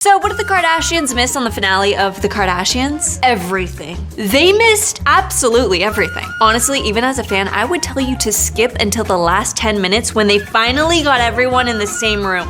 So what did the Kardashians miss on the finale of The Kardashians? Everything. They missed absolutely everything. Honestly, even as a fan, I would tell you to skip until the last 10 minutes when they finally got everyone in the same room.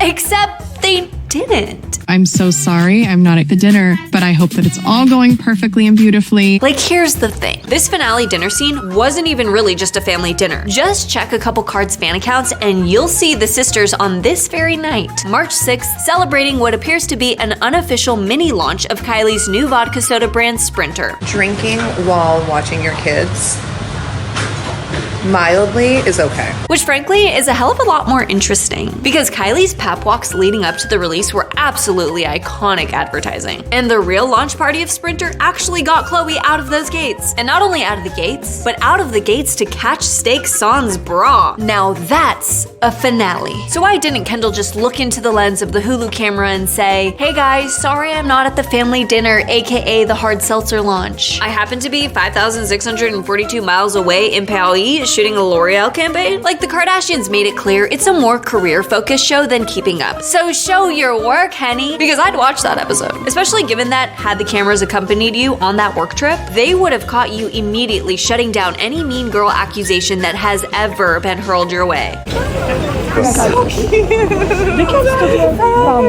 Except they didn't. I'm so sorry I'm not at the dinner, but I hope that it's all going perfectly and beautifully. Like, here's the thing. This finale dinner scene wasn't even really just a family dinner. Just check a couple Kards fan accounts and you'll see the sisters on this very night, March 6th, celebrating what appears to be an unofficial mini launch of Kylie's new vodka soda brand Sprinter. Drinking while watching your kids mildly is okay. Which frankly is a hell of a lot more interesting because Kylie's pep walks leading up to the release were absolutely iconic advertising. And the real launch party of Sprinter actually got Khloé out of those gates. And not only out of the gates, but out of the gates to catch steak sans bra. Now that's a finale. So why didn't Kendall just look into the lens of the Hulu camera and say, hey guys, sorry I'm not at the family dinner, aka the hard seltzer launch. I happen to be 5,642 miles away in Paris shooting a L'Oreal campaign. Like, the Kardashians made it clear it's a more career-focused show than Keeping Up. So show your work, honey. Because I'd watch that episode. Especially given that, had the cameras accompanied you on that work trip, they would have caught you immediately shutting down any mean girl accusation that has ever been hurled your way. So cute. I'm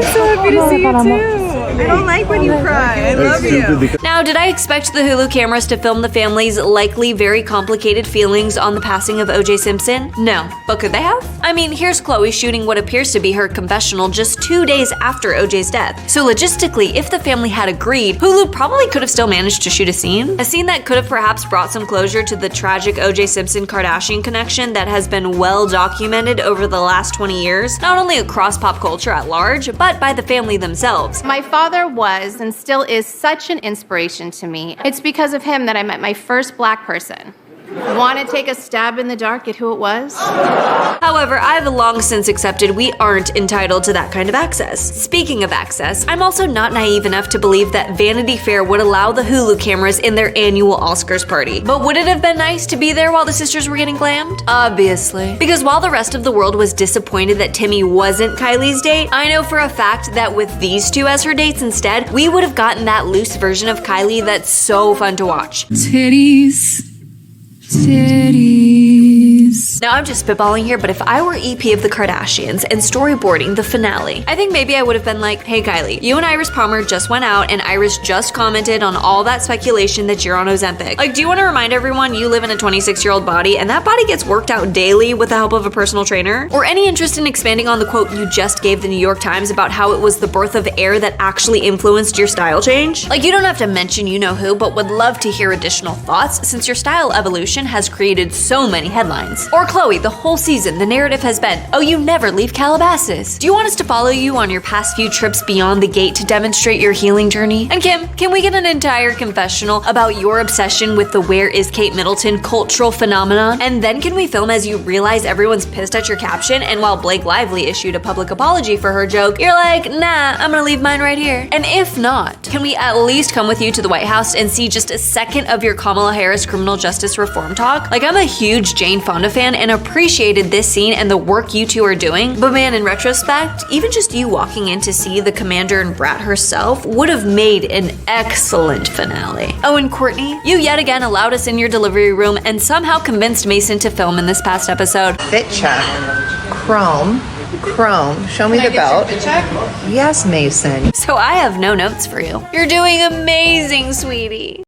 so happy to see you too. I don't like when you cry. I love you. Now, did I expect the Hulu cameras to film the family's likely very complicated feelings on the passing of OJ Simpson? No. But could they have? I mean, here's Khloé shooting what appears to be her confessional just 2 days after OJ's death. So logistically, if the family had agreed, Hulu probably could have still managed to shoot a scene that could have perhaps brought some closure to the tragic OJ Simpson Kardashian connection that has been well documented over the last 20 years, not only across pop culture at large, but by the family themselves. My father was and still is such an inspiration to me. It's because of him that I met my first black person. Want to take a stab in the dark at who it was? However, I've long since accepted we aren't entitled to that kind of access. Speaking of access, I'm also not naive enough to believe that Vanity Fair would allow the Hulu cameras in their annual Oscars party. But would it have been nice to be there while the sisters were getting glammed? Obviously. Because while the rest of the world was disappointed that Timmy wasn't Kylie's date, I know for a fact that with these two as her dates instead, we would have gotten that loose version of Kylie that's so fun to watch. Titties. Titties. Now I'm just spitballing here, but if I were EP of the Kardashians and storyboarding the finale, I think maybe I would have been like, hey Kylie, you and Iris Palmer just went out and Iris just commented on all that speculation that you're on Ozempic. Like, do you want to remind everyone you live in a 26-year-old body and that body gets worked out daily with the help of a personal trainer? Or any interest in expanding on the quote you just gave the New York Times about how it was the birth of air that actually influenced your style change? Like, you don't have to mention you know who, but would love to hear additional thoughts since your style evolution has created so many headlines. Or Khloé, the whole season, the narrative has been, oh, you never leave Calabasas. Do you want us to follow you on your past few trips beyond the gate to demonstrate your healing journey? And Kim, can we get an entire confessional about your obsession with the Where is Kate Middleton cultural phenomenon? And then can we film as you realize everyone's pissed at your caption, and while Blake Lively issued a public apology for her joke, you're like, nah, I'm gonna leave mine right here. And if not, can we at least come with you to the White House and see just a second of your Kamala Harris criminal justice reform talk? Like, I'm a huge Jane Fonda fan and appreciated this scene and the work you two are doing, but man, in retrospect, even just you walking in to see the commander and brat herself would have made an excellent finale. Oh, and Courtney, you yet again allowed us in your delivery room and somehow convinced Mason to film in this past episode. Fit check. Chrome. Show me the belt. Fit check? Yes, Mason. So I have no notes for you. You're doing amazing, sweetie.